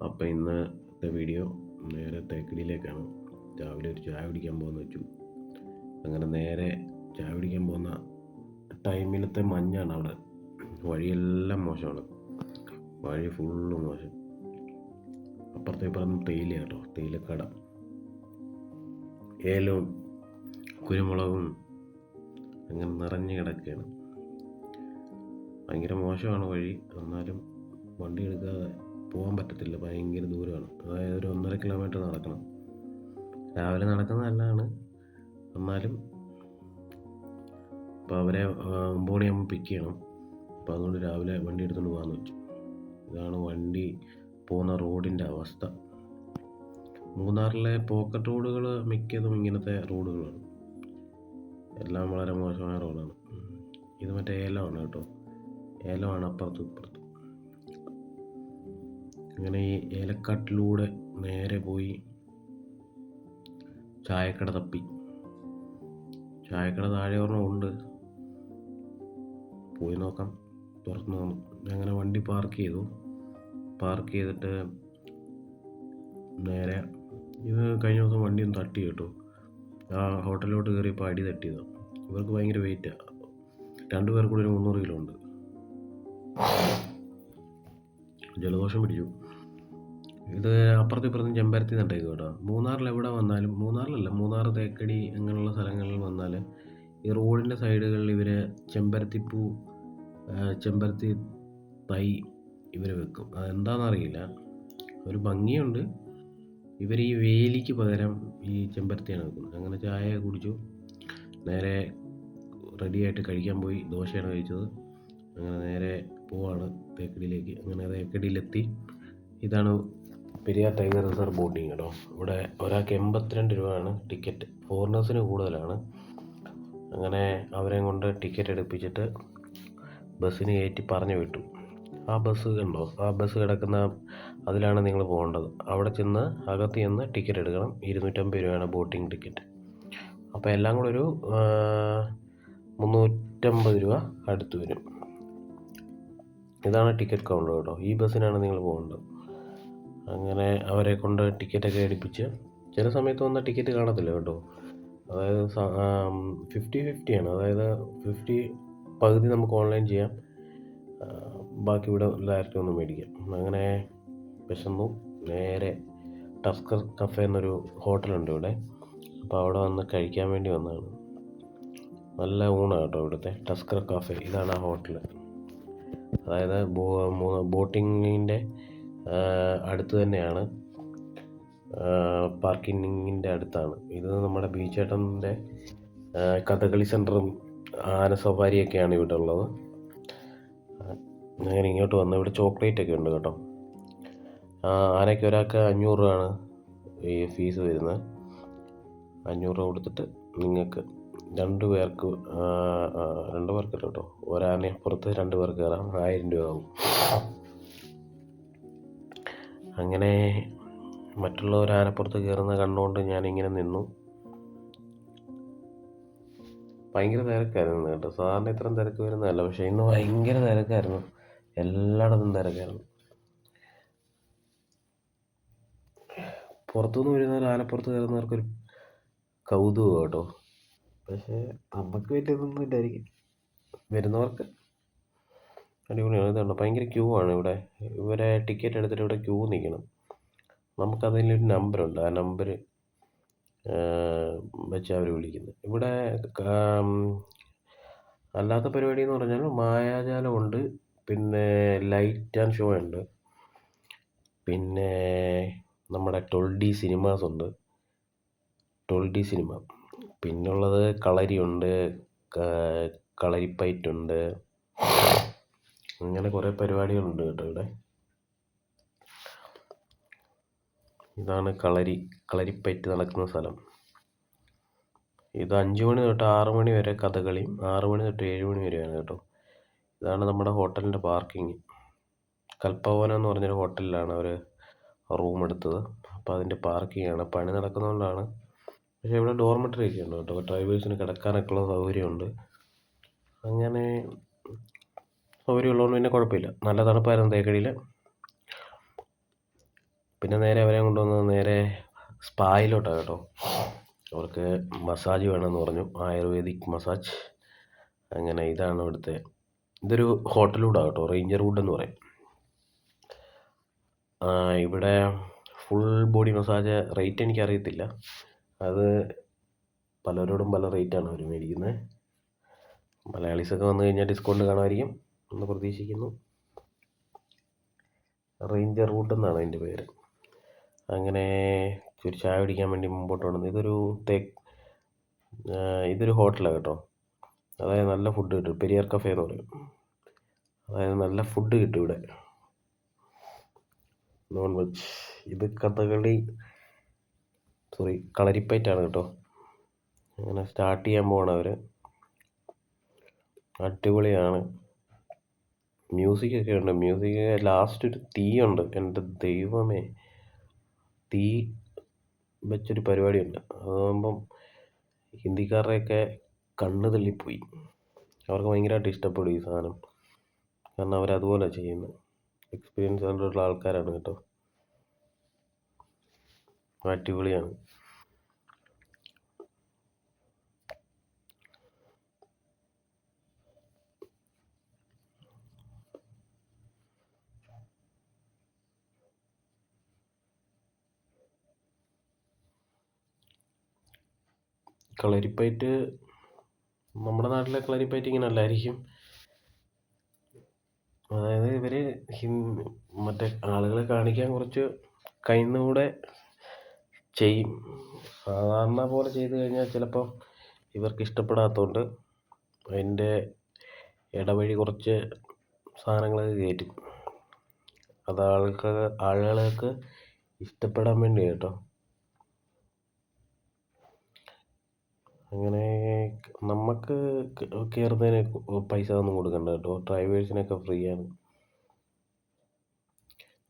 അപ്പോൾ ഇന്നത്തെ വീഡിയോ നേരെ തേക്കടിയിലേക്കാണ്. രാവിലെ ഒരു ചായ കുടിക്കാൻ പോകുന്ന വെച്ചു. അങ്ങനെ നേരെ ചായ കുടിക്കാൻ പോകുന്ന ടൈമിലത്തെ മഞ്ഞാണ് അവിടെ. വഴിയെല്ലാം മോശമാണ്, വഴി ഫുള്ള് മോശം. അപ്പുറത്തെ ഇപ്പുറം തേയില കേട്ടോ, തേയിലക്കട, ഏലവും കുരുമുളകും അങ്ങനെ നിറഞ്ഞു കിടക്കുകയാണ്. ഭയങ്കര മോശമാണ് വഴി. എന്നാലും വണ്ടി എടുക്കാതെ പോകാൻ പറ്റത്തില്ല, ഭയങ്കര ദൂരമാണ്. അതായത് ഒരു 1.5 കിലോമീറ്റർ നടക്കണം. രാവിലെ നടക്കുന്നത് നല്ലതാണ്, എന്നാലും ഇപ്പോൾ അവരെ 9 മണിയാകുമ്പോൾ പിക്ക് ചെയ്യണം. അപ്പോൾ അതുകൊണ്ട് രാവിലെ വണ്ടി എടുത്തുകൊണ്ട് പോകാമെന്ന് വെച്ചു. ഇതാണ് വണ്ടി പോകുന്ന റോഡിൻ്റെ അവസ്ഥ. മൂന്നാറിലെ പോക്കറ്റ് റോഡുകൾ മിക്കതും ഇങ്ങനത്തെ റോഡുകളാണ്. എല്ലാം വളരെ മോശമായ റോഡാണ്. ഇത് മറ്റേ ഏലമാണ് കേട്ടോ, ഏലമാണ് അപ്പുറത്തും ഇപ്പുറത്തും. അങ്ങനെ ഈ ഏലക്കാട്ടിലൂടെ നേരെ പോയി ചായക്കട തപ്പി. ചായക്കട താഴെ ഒരെണ്ണം ഉണ്ട്, പോയി നോക്കാം, തുറന്നു വന്നു. അങ്ങനെ വണ്ടി പാർക്ക് ചെയ്തിട്ട് നേരെ ഇത് കഴിഞ്ഞ ദിവസം വണ്ടി ഒന്ന് തട്ടി കേട്ടോ. ആ ഹോട്ടലിലോട്ട് കയറിയപ്പോൾ അടി തട്ടിയതാണ്. ഇവർക്ക് ഭയങ്കര വെയിറ്റാണ്, 2 പേർ കൂടി ഒരു 300 കിലോ ഉണ്ട്. ജലദോഷം പിടിച്ചു. ഇത് അപ്പുറത്തും ചെമ്പരത്തി നട്ടേക്ക് കേട്ടോ. മൂന്നാറിൽ എവിടെ വന്നാലും, മൂന്നാർ തേക്കടി അങ്ങനെയുള്ള സ്ഥലങ്ങളിൽ വന്നാൽ ഈ റോഡിൻ്റെ സൈഡുകളിൽ ഇവർ ചെമ്പരത്തിപ്പൂ, ചെമ്പരത്തി തൈ ഇവർ വെക്കും. അതെന്താണെന്നറിയില്ല, ഒരു ഭംഗിയുണ്ട്. ഇവർ ഈ വേലിക്ക് പകരം ഈ ചെമ്പരത്തിയാണ് വെക്കുന്നത്. അങ്ങനെ ചായ കുടിച്ചു, നേരെ റെഡിയായിട്ട് കഴിക്കാൻ പോയി. ദോശയാണ് കഴിച്ചത്. അങ്ങനെ നേരെ പോവാണ് തേക്കടിയിലേക്ക്. അങ്ങനെ തേക്കടിയിലെത്തി. ഇതാണ് പെരിയാർ ടൈഗർ റിസർവ് ബോട്ടിങ് കേട്ടോ. ഇവിടെ ഒരാൾക്ക് 82 രൂപയാണ് ടിക്കറ്റ്, ഫോറിനേഴ്സിന് കൂടുതലാണ്. അങ്ങനെ അവരെ കൊണ്ട് ടിക്കറ്റ് എടുപ്പിച്ചിട്ട് ബസ്സിന് കയറ്റി പറഞ്ഞു വിട്ടു. ആ ബസ് കണ്ടോ, ആ ബസ് കിടക്കുന്ന അതിലാണ് നിങ്ങൾ പോകേണ്ടത്. അവിടെ ചെന്ന് അകത്ത് ചെന്ന് ടിക്കറ്റ് എടുക്കണം. 250 രൂപയാണ് ബോട്ടിങ് ടിക്കറ്റ്. അപ്പോൾ എല്ലാം കൂടെ ഒരു 350 രൂപ അടുത്ത് വരും. ഇതാണ് ടിക്കറ്റ് കൗണ്ടർ കേട്ടോ. ഈ ബസ്സിനാണ് നിങ്ങൾ പോകേണ്ടത്. അങ്ങനെ അവരെ കൊണ്ട് ടിക്കറ്റൊക്കെ എടുപ്പിച്ച്, ചില സമയത്ത് വന്ന ടിക്കറ്റ് കാണത്തില്ല കേട്ടോ. അതായത് 50-50 ആണ്. അതായത് 50 പകുതി നമുക്ക് ഓൺലൈൻ ചെയ്യാം, ബാക്കി ഇവിടെ ഡയറക്റ്റ് ഒന്ന് മേടിക്കാം. അങ്ങനെ വിശന്നു, നേരെ ടസ്കർ കഫേ എന്നൊരു ഹോട്ടലുണ്ട് ഇവിടെ. അപ്പോൾ അവിടെ വന്ന് കഴിക്കാൻ വേണ്ടി വന്നതാണ്. നല്ല ഊണാണ് കേട്ടോ ഇവിടുത്തെ ടസ്കർ കഫേ. ഇതാണ് ആ ഹോട്ടൽ. അതായത് ബോട്ടിങ്ങിൻ്റെ അടുത്ത് തന്നെയാണ്, പാർക്കിങ്ങിൻ്റെ അടുത്താണ്. ഇത് നമ്മുടെ ബീച്ചേട്ടൻ്റെ കഥകളി സെൻറ്ററും ആന സഫാരിയൊക്കെയാണ് ഇവിടെ ഉള്ളത്. അങ്ങനെ ഇങ്ങോട്ട് വന്ന് ഇവിടെ ചോക്ലേറ്റ് ഒക്കെ ഉണ്ട് കേട്ടോ. ആനയ്ക്ക് ഒരാൾക്ക് 500 രൂപയാണ് ഈ ഫീസ് വരുന്നത്. 500 രൂപ കൊടുത്തിട്ട് നിങ്ങൾക്ക് 2 പേർക്ക് കേട്ടോ, ഒരാനപ്പുറത്ത് 2 പേർക്ക് കയറാം. 1000 രൂപ ആവും. അങ്ങനെ മറ്റുള്ളവർ ആനപ്പുറത്ത് കയറുന്നത് കണ്ടുകൊണ്ട് ഞാനിങ്ങനെ നിന്നു. ഭയങ്കര തിരക്കായിരുന്നു കേട്ടോ. സാധാരണ ഇത്രയും തിരക്ക് വരുന്നതല്ല, പക്ഷേ ഇന്ന് ഭയങ്കര തിരക്കായിരുന്നു. എല്ലായിടത്തും തിരക്കായിരുന്നു. പുറത്തുനിന്ന് വരുന്നവർ ആനപ്പുറത്ത് കയറുന്നവർക്കൊരു കൗതുകം കേട്ടോ. പക്ഷേ നമുക്ക് വലിയതൊന്നും ഇല്ലായിരിക്കും, വരുന്നവർക്ക് അടിപൊളിയാണ്. ഇതുണ്ട്, ഭയങ്കര ക്യൂ ആണ് ഇവിടെ. ഇവരെ ടിക്കറ്റ് എടുത്തിട്ട് ഇവിടെ ക്യൂ നിൽക്കണം. നമുക്കതിലൊരു നമ്പറുണ്ട്, ആ നമ്പർ വെച്ച് അവർ വിളിക്കുന്നത്. ഇവിടെ അല്ലാത്ത പരിപാടി എന്ന് പറഞ്ഞാൽ മായാജാലമുണ്ട്, പിന്നെ ലൈറ്റ് ആൻഡ് ഷോ ഉണ്ട്, പിന്നെ നമ്മുടെ 12D സിനിമാസ് ഉണ്ട്, 12D സിനിമ. പിന്നുള്ളത് കളരിയുണ്ട്, കളരിപ്പയറ്റുണ്ട്, അങ്ങനെ കുറേ പരിപാടികളുണ്ട് കേട്ടോ ഇവിടെ. ഇതാണ് കളരിപ്പയറ്റ് നടക്കുന്ന സ്ഥലം. ഇത് 5 മണി തൊട്ട് 6 മണി വരെ കഥകളിയും, 6 മണി തൊട്ട് 7 മണി വരെയാണ് കേട്ടോ. ഇതാണ് നമ്മുടെ ഹോട്ടലിൻ്റെ പാർക്കിങ്. കൽപ്പവനം എന്ന് പറഞ്ഞൊരു ഹോട്ടലിലാണ് അവർ റൂം എടുത്തത്. അപ്പോൾ അതിൻ്റെ പാർക്കിങ്ങാണ്. പണി നടക്കുന്നതുകൊണ്ടാണ്. പക്ഷേ ഇവിടെ ഡോർമെറ്ററി ഒക്കെ ഉണ്ട് കേട്ടോ, ഡ്രൈവേഴ്സിന് കിടക്കാനൊക്കെ ഉള്ള സൗകര്യമുണ്ട്. അങ്ങനെ സൗകര്യമുള്ളതുകൊണ്ട് പിന്നെ കുഴപ്പമില്ല. നല്ല തണുപ്പായിരുന്നു തേക്കടിയിൽ. പിന്നെ നേരെ അവരെ കൊണ്ടുവന്നത് നേരെ സ്പായിലോട്ടാണ് കേട്ടോ. അവർക്ക് മസാജ് വേണമെന്ന് പറഞ്ഞു, ആയുർവേദിക് മസാജ്. അങ്ങനെ ഇതാണ് ഇവിടുത്തെ. ഇതൊരു ഹോട്ടലൂടെ കേട്ടോ, റേഞ്ചർ വുഡ് എന്ന് പറയും. ഇവിടെ ഫുൾ ബോഡി മസാജ് റേറ്റ് എനിക്കറിയത്തില്ല, അത് പലരോടും പല റേറ്റാണ് അവർ മേടിക്കുന്നത്. മലയാളീസൊക്കെ വന്നു കഴിഞ്ഞാൽ ഡിസ്കൗണ്ട് കാണുമായിരിക്കും എന്ന് പ്രതീക്ഷിക്കുന്നു. റേഞ്ചർ വുഡ് എന്നാണ് അതിൻ്റെ പേര്. അങ്ങനെ ഒരു ചായ കുടിക്കാൻ വേണ്ടി മുമ്പോട്ട് വന്നത്. ഇതൊരു ഹോട്ടലാണ് കേട്ടോ. അതായത് നല്ല ഫുഡ് കിട്ടും, പെരിയാർ കഫേ എന്ന് പറയും. അതായത് നല്ല ഫുഡ് കിട്ടും ഇവിടെ, നോൺ വെജ്. ഇത് കളരിപ്പയറ്റാണ് കേട്ടോ. അങ്ങനെ സ്റ്റാർട്ട് ചെയ്യാൻ പോവാണ് അവർ. അടിപൊളിയാണ്, മ്യൂസിക്കൊക്കെ ഉണ്ട്. മ്യൂസിക് ലാസ്റ്റ് ഒരു തീയുണ്ട്, എൻ്റെ ദൈവമേ, തീ വെച്ചൊരു പരിപാടിയുണ്ട്. അതാകുമ്പം ഹിന്ദിക്കാരുടെയൊക്കെ കണ്ണ് തള്ളിപ്പോയി. അവർക്ക് ഭയങ്കരമായിട്ട് ഇഷ്ടപ്പെടും ഈ സാധനം, കാരണം അവരതുപോലെ ചെയ്യുന്നത്. എക്സ്പീരിയൻസ് ഉള്ള ആൾക്കാരാണ് കേട്ടോ. അടിപൊളിയാണ്. കളരിപ്പയറ്റ് നമ്മുടെ നാട്ടിലെ കളരിപ്പയറ്റ് ഇങ്ങനെ അല്ലായിരിക്കും. അതായത് ഇവർ മറ്റേ ആളുകളെ കാണിക്കാൻ കുറച്ച് കയ്യിന്നൂടെ ചെയ്യും. സാധാരണ പോലെ ചെയ്ത് കഴിഞ്ഞാൽ ചിലപ്പോൾ ഇവർക്ക് ഇഷ്ടപ്പെടാത്തതുകൊണ്ട് അതിൻ്റെ ഇടവഴി കുറച്ച് സാധനങ്ങളൊക്കെ കയറ്റും. അത് ആളുകൾക്ക് ഇഷ്ടപ്പെടാൻ വേണ്ടി കേട്ടോ. അങ്ങനെ നമുക്ക് കയറുന്നതിന് പൈസ ഒന്നും കൊടുക്കണ്ട കേട്ടോ. ഡ്രൈവേഴ്സിനൊക്കെ ഫ്രീ ആണ്,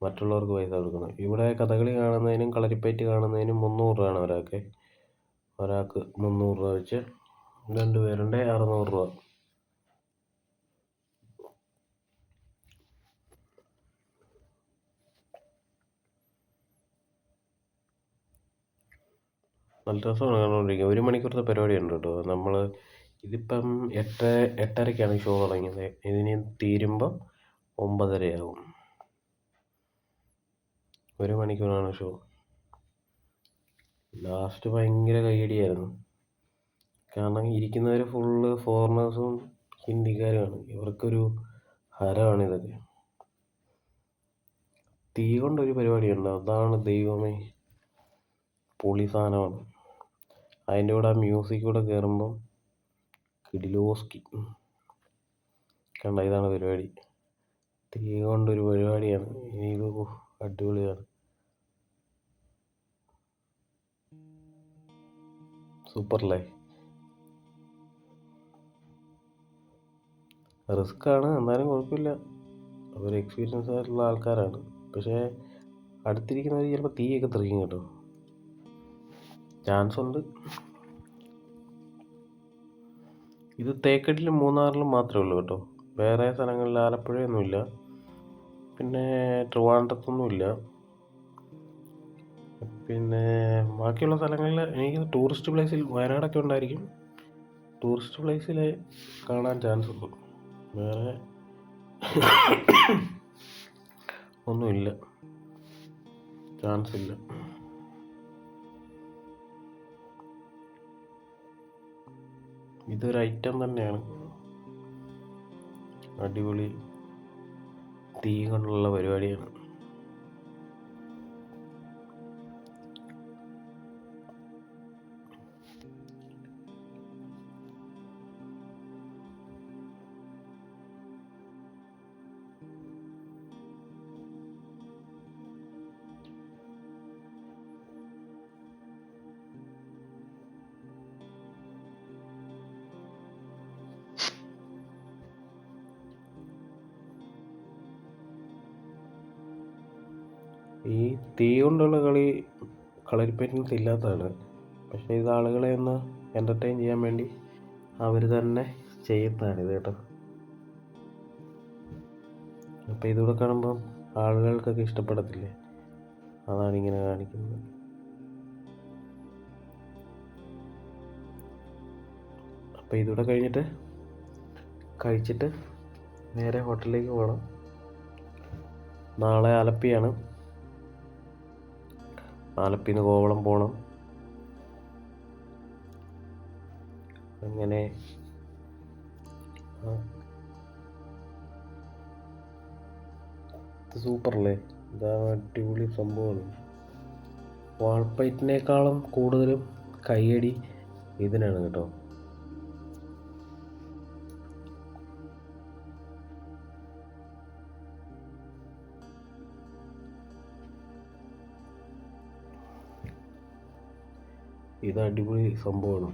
മറ്റുള്ളവർക്ക് പൈസ കൊടുക്കണം. ഇവിടെ കഥകളി കാണുന്നതിനും കളരിപ്പയറ്റ് കാണുന്നതിനും 300 രൂപയാണ് ഒരാൾക്ക് 300 രൂപ വെച്ച്. 2 പേരുണ്ട് 600 രൂപ. നല്ല രസമാണ് കാണുകൊണ്ടിരിക്കുക. 1 മണിക്കൂറത്തെ പരിപാടിയുണ്ട് കേട്ടോ. ഇതിപ്പം 8:30-8:30ക്കാണ് ഷോ തുടങ്ങിയത്. ഇതിന് തീരുമ്പോൾ 9:30 1 മണിക്കൂറാണ് ഷോ. ലാസ്റ്റ് ഭയങ്കര കയ്യടിയായിരുന്നു, കാരണം ഇരിക്കുന്നവർ ഫുള്ള് ഫോറിനേഴ്സും ഹിന്ദിക്കാരുമാണ്. ഇവർക്കൊരു ഹരമാണ് ഇതൊക്കെ. തീ കൊണ്ടൊരു പരിപാടിയുണ്ട്, അതാണ് ദൈവമേ, പൊളി സാധനമാണ്. അതിൻ്റെ കൂടെ ആ മ്യൂസിക് കൂടെ കയറുമ്പം കിടിലോസ്കി. കണ്ട, ഇതാണ് പരിപാടി. തീ കൊണ്ടൊരു പരിപാടിയാണ്. ഇത് അടിപൊളിയാണ്, സൂപ്പറല്ലേ. റിസ്ക് ആണ്, എന്നാലും കുഴപ്പമില്ല. അവർ എക്സ്പീരിയൻസ് ആയിട്ടുള്ള ആൾക്കാരാണ്. പക്ഷേ അടുത്തിരിക്കുന്നവർ ചിലപ്പോൾ തീയൊക്കെ തെറിക്കും കേട്ടോ, ചാൻസ് ഉണ്ട്. ഇത് തേക്കടിയിലും മൂന്നാറിലും മാത്രമേ ഉള്ളൂ കേട്ടോ, വേറെ സ്ഥലങ്ങളിൽ ആലപ്പുഴയൊന്നുമില്ല, പിന്നെ ട്രിവാൻഡ്രത്തൊന്നുമില്ല. പിന്നെ ബാക്കിയുള്ള സ്ഥലങ്ങളിൽ എനിക്ക് ടൂറിസ്റ്റ് പ്ലേസിൽ വയനാടൊക്കെ ഉണ്ടായിരിക്കും. ടൂറിസ്റ്റ് പ്ലേസിൽ കാണാൻ ചാൻസ് ഉള്ളൂ, വേറെ ഒന്നുമില്ല, ചാൻസ് ഇല്ല. ഇതൊരു ഐറ്റം തന്നെയാണ്, അടിപൊളി തീ കൊണ്ടുള്ള പരിപാടിയാണ്. ഈ തീ കൊണ്ടുള്ള കളരിപ്പയറ്റിനകത്ത് ഇല്ലാത്തതാണ്, പക്ഷേ ഇത് ആളുകളെ ഒന്ന് എൻ്റർടൈൻ ചെയ്യാൻ വേണ്ടി അവർ തന്നെ ചെയ്യുന്നതാണ് ഇത് കേട്ടോ. അപ്പോൾ ഇതുകൂടെ കാണുമ്പം ആളുകൾക്കൊക്കെ ഇഷ്ടപ്പെടത്തില്ലേ. അതാണ് ഇങ്ങനെ കാണിക്കുന്നത്. അപ്പോൾ ഇതൂടെ കഴിഞ്ഞിട്ട് കഴിച്ചിട്ട് നേരെ ഹോട്ടലിലേക്ക് പോകണം. നാളെ ആലപ്പിയാണ്. ആലപ്പിയിൽ നിന്ന് കോവളം പോകണം. അങ്ങനെ ഇത് സൂപ്പറല്ലേ, ഇതാ അടിപൊളി സംഭവമാണ്. വാൾപ്പയറ്റിനേക്കാളും കൂടുതലും കയ്യടി ഇതിനാണ് കേട്ടോ. ഇത് അടിപൊളി സംഭവമാണ്.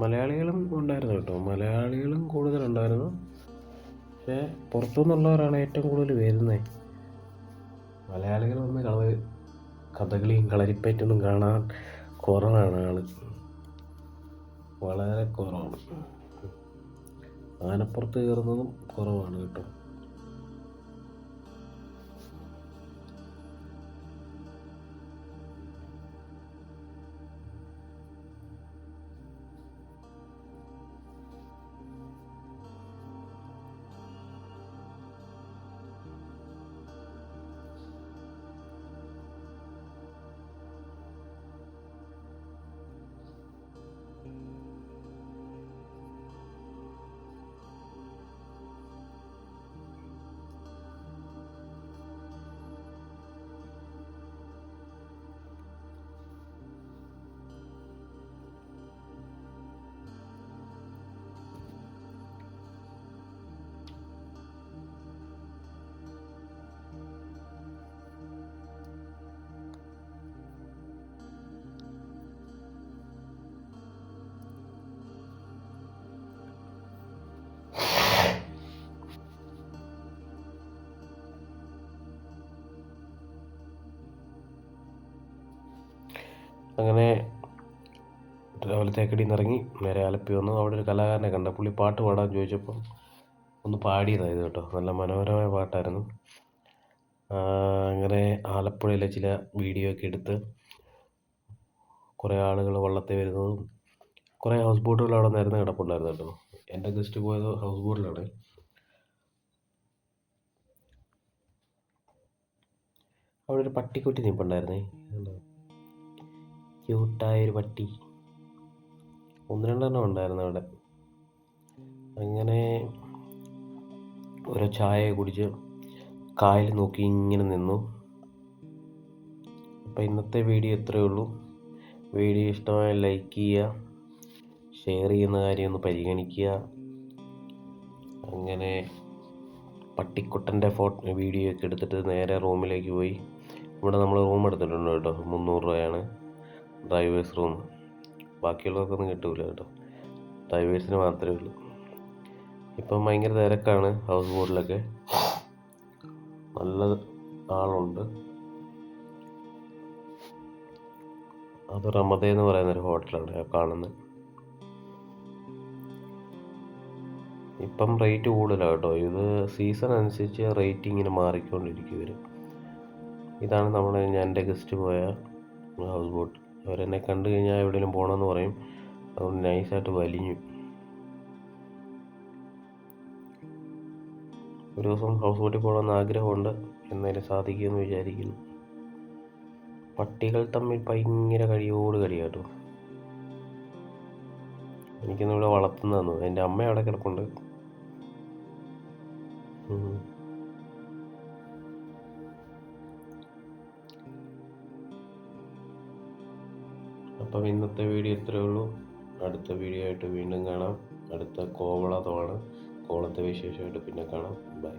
മലയാളികളും ഉണ്ടായിരുന്നു കേട്ടോ, മലയാളികളും കൂടുതലുണ്ടായിരുന്നു. പക്ഷേ പുറത്തുനിന്നുള്ളവരാണ് ഏറ്റവും കൂടുതൽ വരുന്നത്. മലയാളികൾ വന്ന് കഥകളിയും കളരിപ്പയറ്റൊന്നും കാണാൻ കുറവാണ് ആൾ, വളരെ കുറവാണ്. ആനപ്പുറത്ത് കയറുന്നതും കുറവാണ് കേട്ടോ. അങ്ങനെ രാവിലെ തേക്കടിയിൽ നിന്ന് ഇറങ്ങി നേരെ ആലപ്പി വന്നു. അവിടെ ഒരു കലാകാരനെ കണ്ട, പുള്ളി പാട്ട് പാടാൻ ചോദിച്ചപ്പം ഒന്ന് പാടിയതായത് കേട്ടോ. നല്ല മനോഹരമായ പാട്ടായിരുന്നു. അങ്ങനെ ആലപ്പുഴയിലെ ചില വീഡിയോ ഒക്കെ എടുത്ത് കുറേ ആളുകൾ വള്ളത്തിൽ വരുന്നതും കുറേ ഹൗസ് ബോട്ടുകൾ അവിടെ നിരന്ന് കിടപ്പുണ്ടായിരുന്നു കേട്ടോ. എൻ്റെ ഗസ്റ്റ് പോയത് ഹൗസ് ബോട്ടിലാണ്. അവിടെ ഒരു പട്ടിക്കുട്ടി നിൽപ്പുണ്ടായിരുന്നേ, ക്യൂട്ടായൊരു പട്ടി, 1-2 എണ്ണം ഉണ്ടായിരുന്നു അവിടെ. അങ്ങനെ ഓരോ ചായ കുടിച്ച് കായൽ നോക്കി ഇങ്ങനെ നിന്നു. അപ്പോൾ ഇന്നത്തെ വീഡിയോ ഇത്രയേ ഉള്ളൂ. വീഡിയോ ഇഷ്ടമായ ലൈക്ക് ചെയ്യുക, ഷെയർ ചെയ്യുന്ന കാര്യം ഒന്ന് പരിഗണിക്കുക. അങ്ങനെ പട്ടിക്കുട്ടൻ്റെ വീഡിയോ ഒക്കെ എടുത്തിട്ട് നേരെ റൂമിലേക്ക് പോയി. ഇവിടെ നമ്മൾ റൂം എടുത്തിട്ടുണ്ട് കേട്ടോ, 300 രൂപയാണ് ഡ്രൈവേഴ്സ് റൂം. ബാക്കിയുള്ളവർക്കൊന്നും കിട്ടൂല കേട്ടോ, ഡ്രൈവേഴ്സിന് മാത്രമേ ഉള്ളൂ. ഇപ്പം ഭയങ്കര തിരക്കാണ് ഹൗസ് ബോട്ടിലൊക്കെ, നല്ല ആളുണ്ട്. അത് റമദ എന്ന് പറയുന്നൊരു ഹോട്ടലാണ് കാണുന്നത്. ഇപ്പം റേറ്റ് കൂടുതലാണ് കേട്ടോ, ഇത് സീസൺ അനുസരിച്ച് റേറ്റ് ഇങ്ങനെ മാറിക്കൊണ്ടിരിക്കും ഇവർ. ഇതാണ് ഞാൻ എൻ്റെ ഗസ്റ്റ് പോയ ഹൗസ് ബോട്ട്. അവരെന്നെ കണ്ടു കഴിഞ്ഞാൽ എവിടെയെങ്കിലും പോകണമെന്ന് പറയും, അതുകൊണ്ട് നൈസായിട്ട് വലിഞ്ഞു. ഒരു ദിവസം ഹൗസ് ബോട്ടിൽ പോകണമെന്ന് ആഗ്രഹമുണ്ട്, എന്നാലും സാധിക്കുമെന്ന് വിചാരിക്കുന്നു. പട്ടികൾ തമ്മിൽ ഭയങ്കര കടിയോട് കടിയാട്ടോ. എനിക്കൊന്നും ഇവിടെ വളർത്തുന്നതെന്നു, എൻ്റെ അമ്മ അവിടെ കിടപ്പുണ്ട്. അപ്പം ഇന്നത്തെ വീഡിയോ ഇത്രയേ ഉള്ളൂ. അടുത്ത വീഡിയോ ആയിട്ട് വീണ്ടും കാണാം. അടുത്ത കോവളമാണ്, കോവളത്തെ വിശേഷമായിട്ട് പിന്നെ കാണാം. ബൈ.